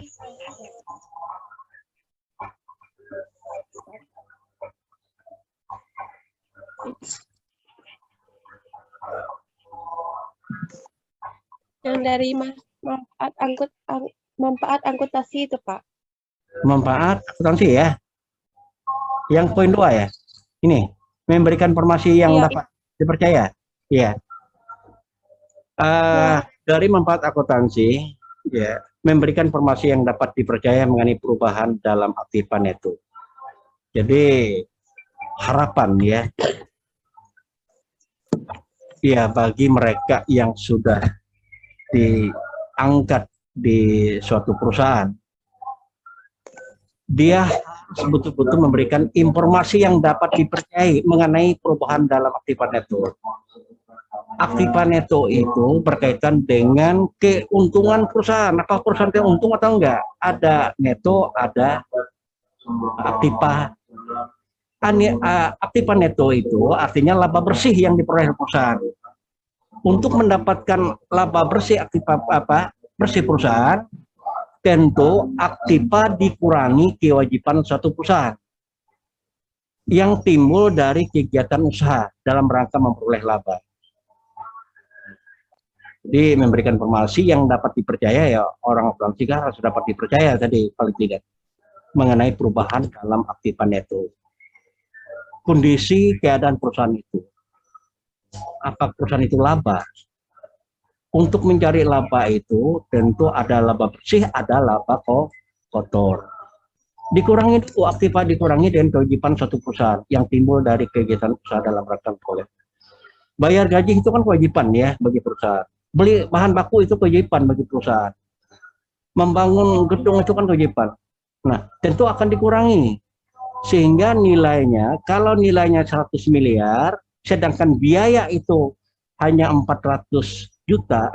Yang dari manfaat angkutasi itu, Pak. Manfaat akuntansi ya. Yang poin 2 ya. Ini memberikan informasi yang Iya. dapat dipercaya. Iya. Dari manfaat akuntansi, ya, memberikan informasi yang dapat dipercaya mengenai perubahan dalam aktifan itu. Jadi harapan ya, ya bagi mereka yang sudah diangkat di suatu perusahaan, dia harus betul-betul memberikan informasi yang dapat dipercayai mengenai perubahan dalam aktifan network. Aktifan network itu berkaitan dengan keuntungan perusahaan. Apakah perusahaan itu untung atau enggak? Ada neto, ada aktiva. Aktifan neto itu artinya laba bersih yang diperoleh perusahaan. Untuk mendapatkan laba bersih bersih perusahaan, tentu aktiva dikurangi kewajiban suatu perusahaan yang timbul dari kegiatan usaha dalam rangka memperoleh laba. Jadi memberikan informasi yang dapat dipercaya ya, orang akuntansi harus dapat dipercaya tadi paling tidak mengenai perubahan dalam aktifan itu. Kondisi keadaan perusahaan itu. Apa perusahaan itu laba? Untuk mencari laba itu tentu ada laba bersih, ada laba kotor. Dikurangi itu aktiva dikurangi dengan kewajiban suatu perusahaan yang timbul dari kegiatan usaha dalam rangka memperoleh. Bayar gaji itu kan kewajiban ya bagi perusahaan. Beli bahan baku itu kewajiban bagi perusahaan. Membangun gedung itu kan kewajiban. Nah, tentu akan dikurangi. Sehingga nilainya, kalau nilainya 100 miliar, sedangkan biaya itu hanya 400 juta,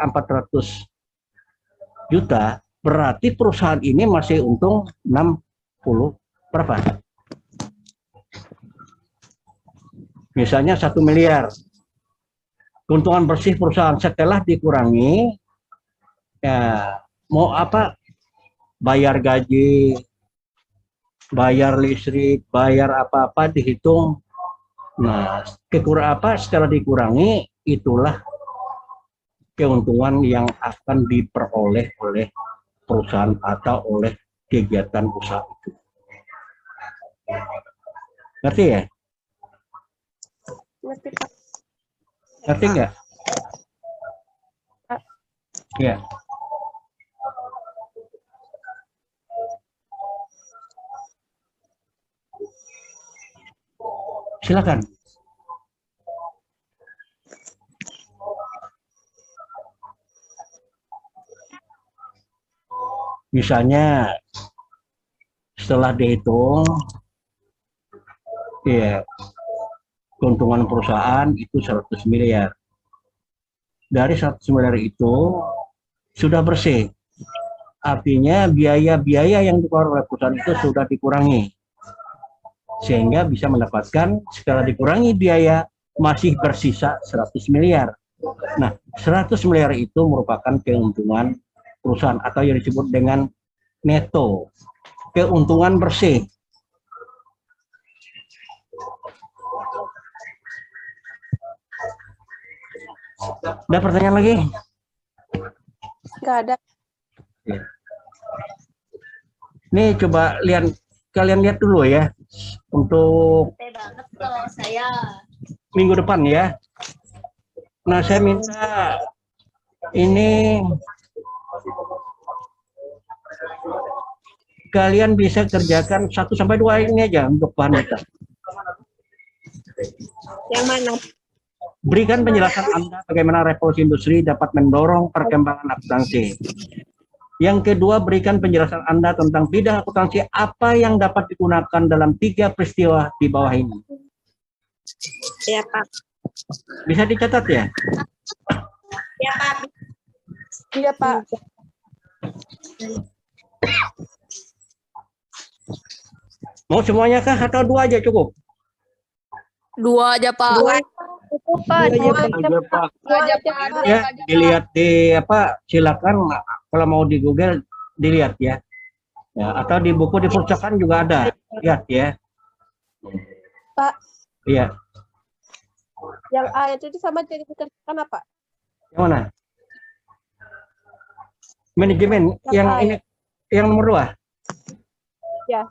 berarti perusahaan ini masih untung 60 berapa? Misalnya 1 miliar. Keuntungan bersih perusahaan setelah dikurangi, ya mau apa? Bayar gaji, bayar listrik, bayar apa-apa dihitung. Nah, setelah dikurangi, itulah keuntungan yang akan diperoleh oleh perusahaan atau oleh kegiatan usaha itu. Ngerti ya? Ngerti, Pak. Ngerti nggak? Ya. Silakan. Misalnya setelah dihitung, ya keuntungan perusahaan itu 100 miliar. Dari 100 miliar itu sudah bersih. Artinya biaya-biaya yang dikeluarkan oleh perusahaan itu sudah dikurangi. Sehingga bisa mendapatkan setelah dikurangi biaya masih bersisa 100 miliar. Nah, 100 miliar itu merupakan keuntungan perusahaan atau yang disebut dengan neto, keuntungan bersih. Ada pertanyaan lagi? Nggak ada. Nih coba kalian lihat dulu ya untuk Banget kalau saya. minggu depan ya. Nah, saya minta ini kalian bisa kerjakan 1-2 ini aja untuk bahan kita. Yang mana? Berikan penjelasan Anda bagaimana revolusi industri dapat mendorong perkembangan akuntansi. Yang kedua, berikan penjelasan Anda tentang bidang akuntansi apa yang dapat digunakan dalam 3 peristiwa di bawah ini. Ya, Pak. Bisa dicatat ya? Ya Pak. Iya Pak. Mau semuanya kah atau 2 aja cukup? 2 aja, Pak. Dua. Cukup Pak. Dua Dua aja Pak. Dua aja Pak. Ya, dilihat di apa, silakan kalau mau di Google dilihat ya. Ya, atau di buku di perpustakaan juga ada. Lihat ya. Pak. Iya. Yang A itu sama jadi dikerjakan apa? Yang mana? Manajemen yang A, ini yang nomor 2. Ya.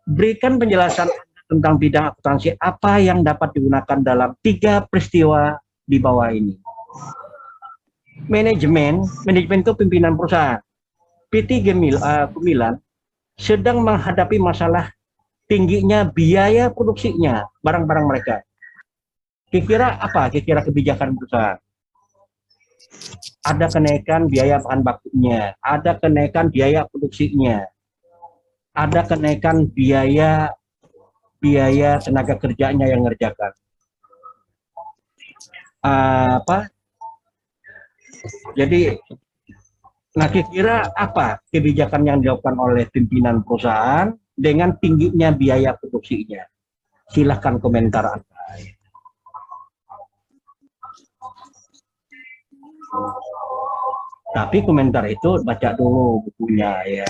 Berikan penjelasan tentang bidang akuntansi apa yang dapat digunakan dalam 3 peristiwa di bawah ini. Manajemen itu pimpinan perusahaan. PT Gemilan sedang menghadapi masalah tingginya biaya produksinya barang-barang mereka. Kira-kira apa? Kira-kira kebijakan perusahaan? Ada kenaikan biaya bahan bakunya, ada kenaikan biaya produksinya, ada kenaikan biaya tenaga kerjanya yang ngerjakan. Jadi, nah kira-kira apa kebijakan yang dilakukan oleh pimpinan perusahaan dengan tingginya biaya produksinya? Silahkan komentar Anda. Tapi komentar itu baca dulu bukunya ya.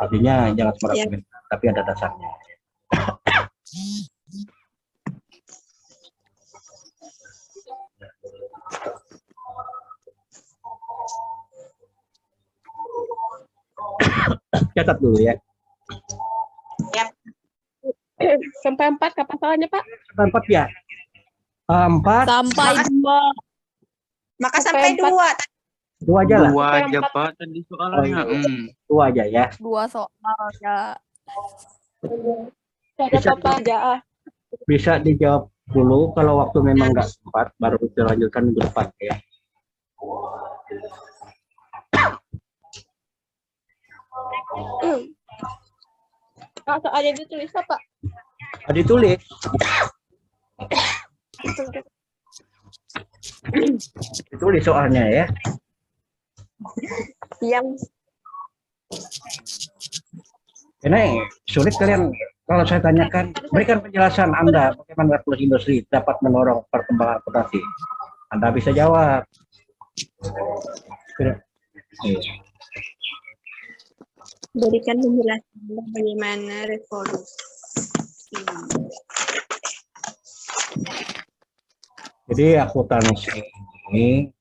Artinya jangan sembarang komentar, tapi ada dasarnya. Catat dulu ya. Sampai 4 kapan soalnya Pak? Sampai 4 ya. 4. Sampai 2. Maka sampai 2. 2 aja lah. 2 aja Pak tadi soalnya. 2 aja ya. 2 soal ya. Ada apa aja. Bisa dijawab dulu, kalau waktu memang nggak sempat baru dilanjutkan minggu depan ya. Soalnya ditulis apa? Ditulis. Ditulis soalnya ya. Yang Ini sulit kalian kalau saya tanyakan, berikan penjelasan Anda bagaimana revolusi industri dapat mendorong perkembangan akuntansi. Anda bisa jawab. Berikan penjelasan bagaimana revolusi. Jadi akuntansi ini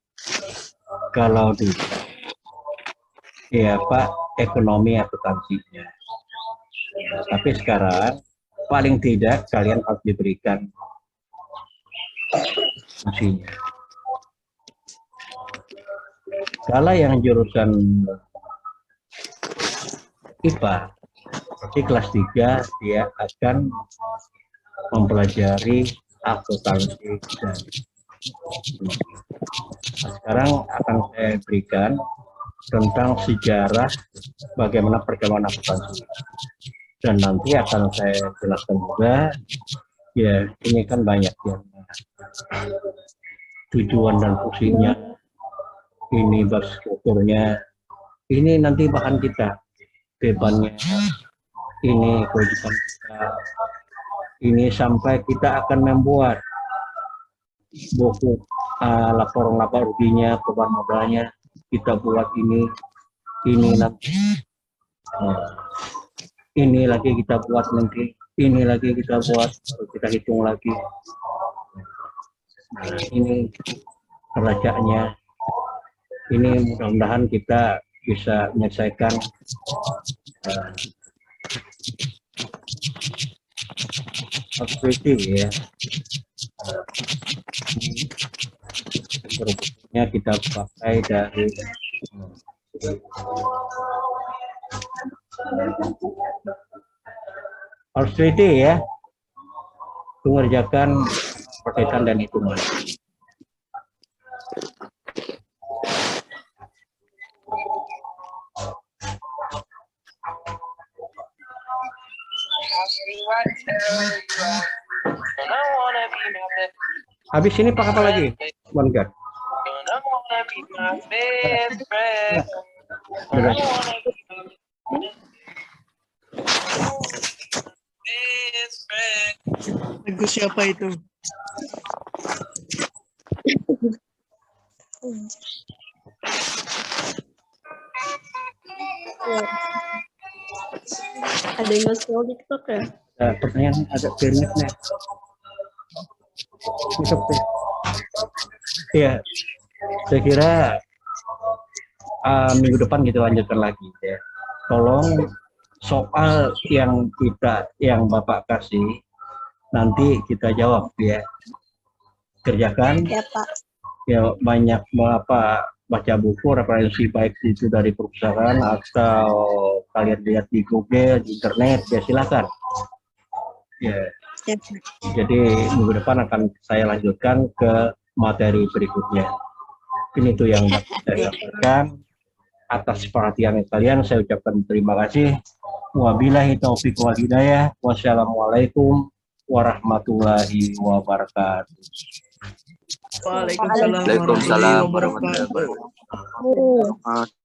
kalau di ya Pak, ekonomi akuntansinya. Tapi sekarang paling tidak kalian harus diberikan fungsinya. Kalau yang jurusan IPA di kelas 3 dia akan mempelajari akuntansi dan sekarang akan saya berikan tentang sejarah bagaimana perkembangan akuntansi, dan nanti akan saya jelaskan juga ya, ini kan banyak yang tujuan dan fungsinya, ini strukturnya, ini nanti bahan kita, bebannya, ini kewajiban kita, ini sampai kita akan membuat buku laporan laba ruginya, beban modalnya, kita buat ini nanti, ini lagi kita buat nanti, ini lagi kita buat, kita hitung lagi, ini neracaannya, ini mudah-mudahan kita bisa menyelesaikan seperti ya. Berikutnya kita pakai dari harus teliti ya, mengerjakan perhitungan dan hitungan. Habis ini pakai apa lagi? One God. Udah. Lagu siapa itu? Ada yang nge-scroll TikTok ya? Pertanyaan ada permitnya. Masuk deh. Ya, saya kira minggu depan kita lanjutkan lagi ya. Tolong soal yang Bapak kasih nanti kita jawab ya. Kerjakan Ya Pak. ya, banyak baca buku referensi baik itu dari perusahaan atau kalian lihat di Google, di internet ya silakan. Ya, Ya Pak. jadi minggu depan akan saya lanjutkan ke materi berikutnya. Ini itu yang saya sampaikan. Atas perhatian kalian saya ucapkan terima kasih. Wabillahi taufiq wal hidayah. Wassalamualaikum warahmatullahi wabarakatuh. Waalaikumsalam Waalaikumsalam warahmatullahi wabarakatuh. warahmatullahi wabarakatuh.